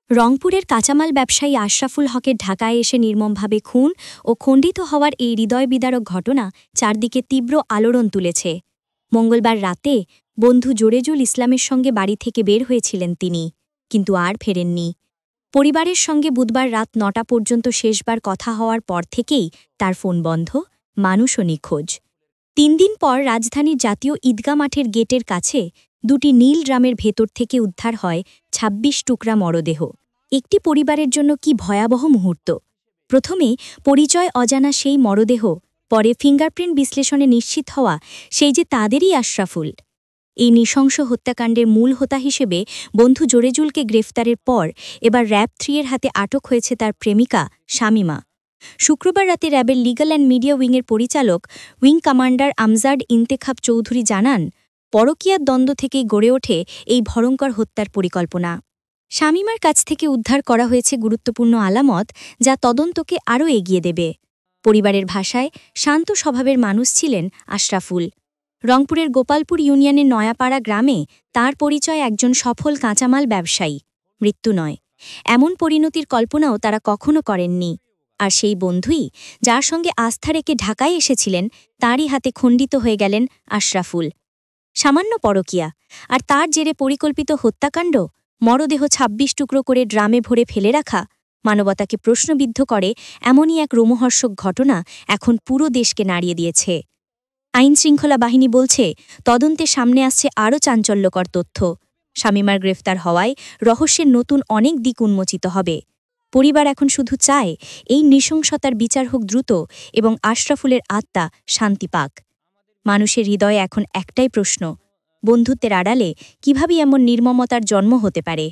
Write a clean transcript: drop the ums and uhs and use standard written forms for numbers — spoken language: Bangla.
রংপুরের কাঁচামাল ব্যবসায়ী আশরাফুল হকের ঢাকায় এসে নির্মমভাবে খুন ও খণ্ডিত হওয়ার এই হৃদয়বিদারক ঘটনা চারদিকে তীব্র আলোড়ন তুলেছে। মঙ্গলবার রাতে বন্ধু জোরেজুল ইসলামের সঙ্গে বাড়ি থেকে বের হয়েছিলেন তিনি, কিন্তু আর ফেরেননি। পরিবারের সঙ্গে বুধবার রাত ৯টা পর্যন্ত শেষবার কথা হওয়ার পর থেকেই তার ফোন বন্ধ, মানুষও নিখোঁজ। ৩ দিন পর রাজধানীর জাতীয় ঈদগাহ মাঠের গেটের কাছে দুটি নীল ড্রামের ভেতর থেকে উদ্ধার হয় ২৬ টুকরা মরদেহ। একটি পরিবারের জন্য কি ভয়াবহ মুহূর্ত! প্রথমে পরিচয় অজানা সেই মরদেহ, পরে ফিঙ্গারপ্রিন্ট বিশ্লেষণে নিশ্চিত হওয়া সেই যে তাদেরই আশরাফুল। এই নৃশংস হত্যাকাণ্ডের মূল হোতা হিসেবে বন্ধু জোরেজুলকে গ্রেফতারের পর এবার র‍্যাব-3 এর হাতে আটক হয়েছে তার প্রেমিকা শামীমা। শুক্রবার রাতে র‍্যাবের লিগ্যাল অ্যান্ড মিডিয়া উইংয়ের পরিচালক উইং কমান্ডার আমজাদ ইন্তেখাব চৌধুরী জানান, পরকীয়ার দ্বন্দ্ব থেকেই গড়ে ওঠে এই ভয়ঙ্কর হত্যার পরিকল্পনা। শামীমার কাছ থেকে উদ্ধার করা হয়েছে গুরুত্বপূর্ণ আলামত, যা তদন্তকে আরও এগিয়ে দেবে। পরিবারের ভাষায় শান্ত স্বভাবের মানুষ ছিলেন আশরাফুল। রংপুরের গোপালপুর ইউনিয়নের নয়াপাড়া গ্রামে তার পরিচয় একজন সফল কাঁচামাল ব্যবসায়ী। মৃত্যু নয়, এমন পরিণতির কল্পনাও তারা কখনো করেননি। আর সেই বন্ধুই, যার সঙ্গে আস্থা রেখে ঢাকায় এসেছিলেন, তারই হাতে খণ্ডিত হয়ে গেলেন আশরাফুল। সামান্য পরকীয়া, আর তার জেরে পরিকল্পিত হত্যাকাণ্ড, মরদেহ ২৬ টুকরো করে ড্রামে ভরে ফেলে রাখা, মানবতাকে প্রশ্নবিদ্ধ করে এমনই এক রোমহর্ষক ঘটনা এখন পুরো দেশকে নাড়িয়ে দিয়েছে। আইনশৃঙ্খলা বাহিনী বলছে, তদন্তে সামনে আসছে আরও চাঞ্চল্যকর তথ্য। শামীমার গ্রেফতার হওয়ায় রহস্যের নতুন অনেক দিক উন্মোচিত হবে। পরিবার এখন শুধু চায় এই নৃশংসতার বিচার হোক দ্রুত এবং আশরাফুলের আত্মা শান্তি পাক। মানুষের হৃদয়ে এখন একটাই প্রশ্ন, বন্ধুত্বের আড়ালে কিভাবে এমন নির্মমতার জন্ম হতে পারে?